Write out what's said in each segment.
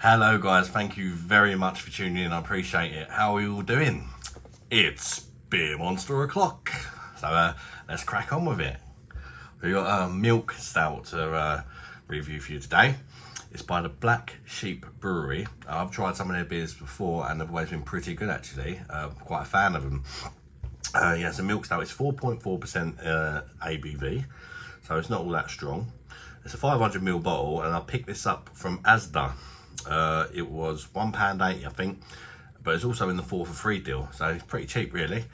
Hello guys, thank you very much for tuning in, I appreciate it. How are you all doing? It's Beer Monster o'clock, so let's crack on with it. We got a milk stout to review for you today. It's by the Black Sheep Brewery. I've tried some of their beers before and they've always been pretty good actually. Quite a fan of them. Yeah, it's a milk stout. It's 4.4% ABV, so it's not all that strong. It's a 500ml bottle and I picked this up from Asda. It was £1.80 I think, but it's also in the 4 for 3 deal, so it's pretty cheap really.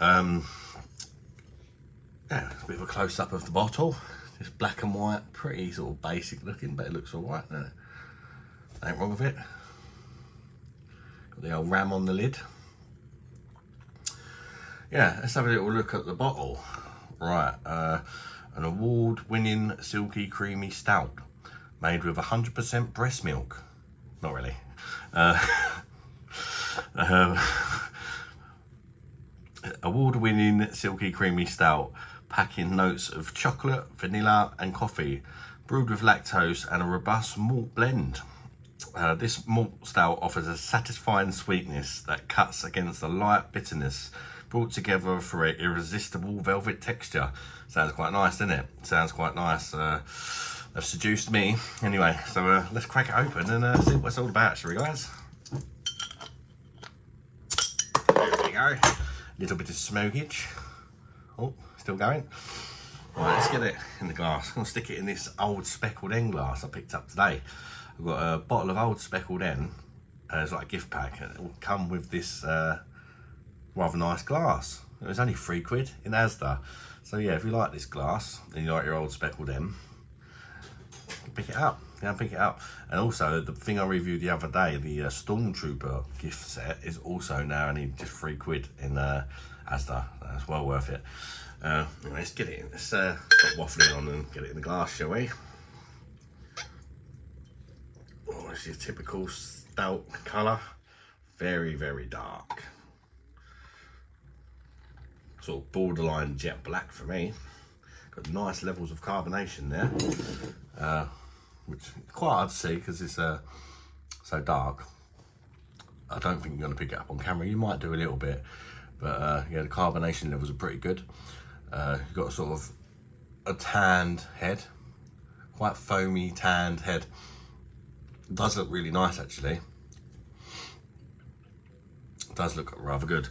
Yeah, it's a bit of a close-up of the bottle. It's black and white, pretty sort of basic looking, but it looks alright, doesn't it? Ain't wrong with it. Got the old ram on the lid. Yeah, let's have a little look at the bottle. Right, an award-winning silky creamy stout made with 100% breast milk. Not really. Award-winning silky creamy stout, packing notes of chocolate, vanilla and coffee, brewed with lactose and a robust malt blend. This malt stout offers a satisfying sweetness that cuts against the light bitterness, brought together for an irresistible velvet texture. Sounds quite nice, doesn't it? Sounds quite nice. They've seduced me. Anyway, so let's crack it open and see what it's all about, shall we guys? There we go. Little bit of smokage. Oh, still going. Right, let's get it in the glass. I'm gonna stick it in this old speckled N glass I picked up today. I've got a bottle of old speckled N. It's like a gift pack, and it will come with this rather nice glass. It was only £3 in Asda. So yeah, if you like this glass and you like your old speckled M, pick it up. Yeah, pick it up. And also the thing I reviewed the other day, the Stormtrooper gift set, is also now only just £3 in Asda. That's well worth it. Anyway, let's get it in. Let's stop waffling on and get it in the glass, shall we? Oh, it's your typical stout colour. Very, very dark. Sort of borderline jet black for me. Got nice levels of carbonation there, which is quite hard to see because it's so dark. I don't think you're going to pick it up on camera. You might do a little bit, but yeah, the carbonation levels are pretty good. You've got sort of a tanned head, quite foamy tanned head. It does look really nice actually. It does look rather good.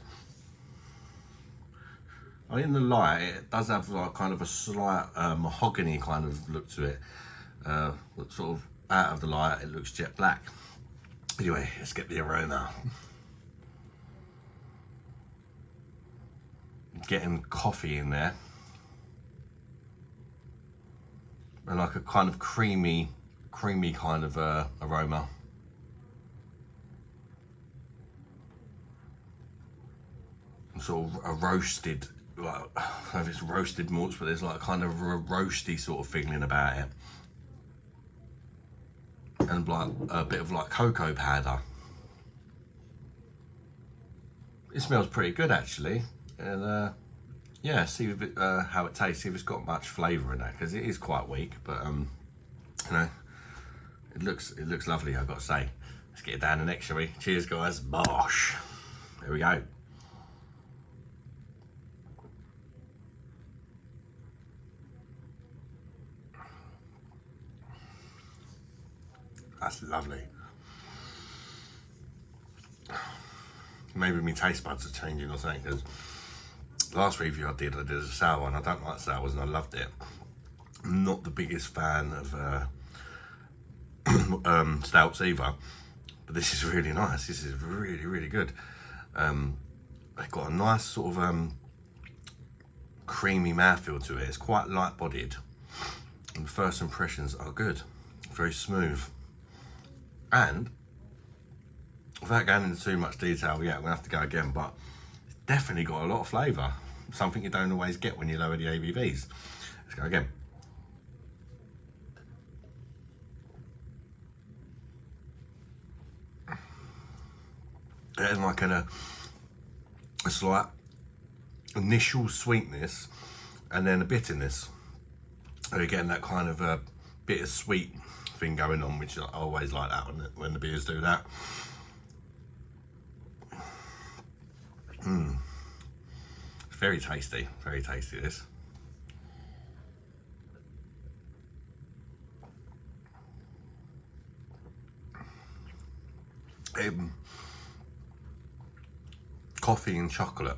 In the light, it does have like kind of a slight mahogany kind of look to it. Sort of out of the light, it looks jet black. Anyway, let's get the aroma. Getting coffee in there. And like a kind of creamy kind of aroma. Sort of a roasted, like, I don't know if it's roasted malts, but there's like kind of a roasty sort of feeling about it. And like a bit of like cocoa powder. It smells pretty good actually. And yeah, see if it, how it tastes, see if it's got much flavour in that, because it is quite weak, but you know, it looks lovely, I've got to say. Let's get it down the neck, shall we? Cheers guys, bosh. There we go. That's lovely. Maybe my taste buds are changing or something, because last review I did as a sour one. I don't like sours and I loved it. I'm not the biggest fan of stouts either, but this is really nice. This is really, really good. They've got a nice sort of creamy mouthfeel to it. It's quite light bodied and first impressions are good, very smooth. And without going into too much detail, yeah, I'm gonna have to go again, but it's definitely got a lot of flavour. Something you don't always get when you lower the ABVs. Let's go again. There's like a slight initial sweetness and then a bitterness. And you're getting that kind of bittersweet thing going on, which I always like that when the beers do that. It's very tasty this. Coffee and chocolate.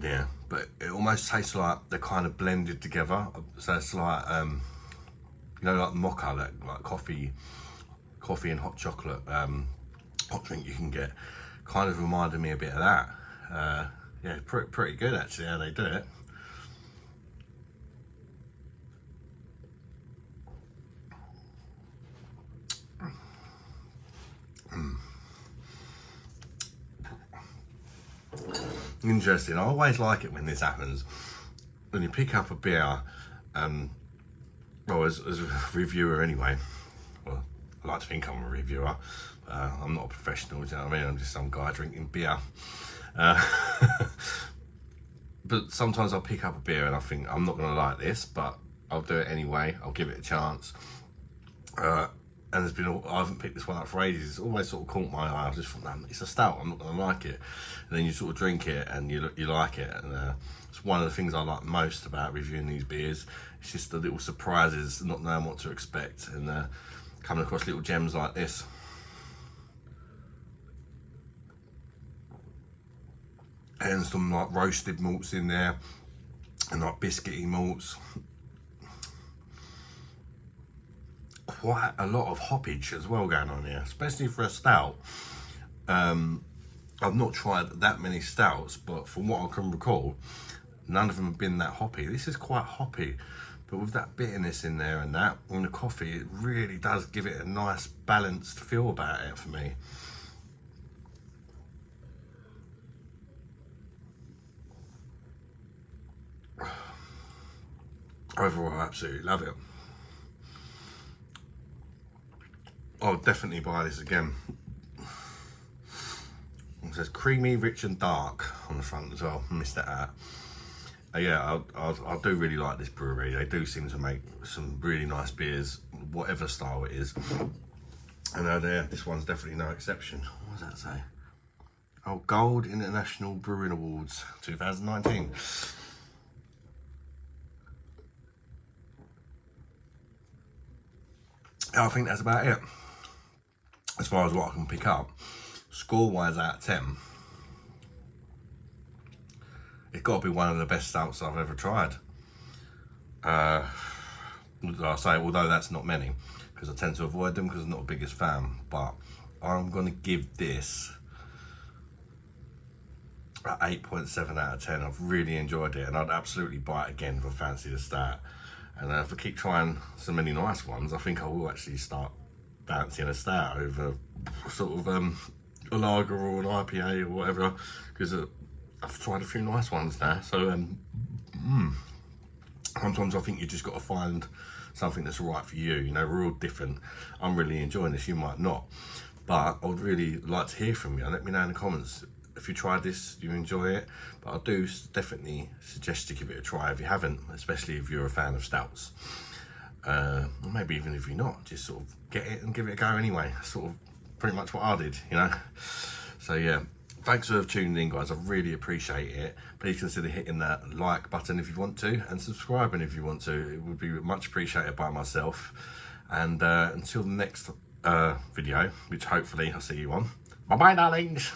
Yeah, but it almost tastes like they're kind of blended together. So it's like, you know, like mocha, like coffee and hot chocolate, hot drink you can get. Kind of reminded me a bit of that. Yeah, pretty good actually how they do it. Interesting. I always like it when this happens. When you pick up a beer, well, as a reviewer anyway, well, I like to think I'm a reviewer. I'm not a professional, do you know what I mean? I'm just some guy drinking beer. But sometimes I'll pick up a beer and I think, I'm not going to like this, but I'll do it anyway. I'll give it a chance. And I haven't picked this one up for ages. It's always sort of caught my eye. I just thought, man, it's a stout, I'm not going to like it. And then you sort of drink it and you like it. And it's one of the things I like most about reviewing these beers. It's just the little surprises, not knowing what to expect, and coming across little gems like this. And some like roasted malts in there, and like biscuity malts. Quite a lot of hoppage as well going on here, especially for a stout. I've not tried that many stouts, but from what I can recall, none of them have been that hoppy. This is quite hoppy, but with that bitterness in there and the coffee, it really does give it a nice balanced feel about it for me. Overall, I absolutely love it. I'll definitely buy this again. It says creamy, rich and dark on the front as well. Missed that out. Yeah, I do really like this brewery. They do seem to make some really nice beers, whatever style it is. And this one's definitely no exception. What does that say? Oh, Gold International Brewing Awards 2019. I think that's about it. As far as what I can pick up, score-wise out of 10, it's got to be one of the best stouts I've ever tried. I say, although that's not many, because I tend to avoid them because I'm not the biggest fan, but I'm going to give this an 8.7 out of 10. I've really enjoyed it, and I'd absolutely buy it again if I fancy the stout. And if I keep trying so many nice ones, I think I will actually start fancying a stout over sort of a lager or an IPA or whatever, because I've tried a few nice ones now. So sometimes I think you just got to find something that's right for you. You know, we're all different. I'm really enjoying this, you might not, but I would really like to hear from you. Let me know in the comments if you tried this, you enjoy it. But I do definitely suggest you give it a try if you haven't, especially if you're a fan of stouts. Or maybe even if you're not, just sort of get it and give it a go anyway. Sort of pretty much what I did, you know. So yeah, thanks for tuning in, guys. I really appreciate it. Please consider hitting that like button if you want to, and subscribing if you want to. It would be much appreciated by myself. And until the next video, which hopefully I'll see you on. Bye bye, darlings.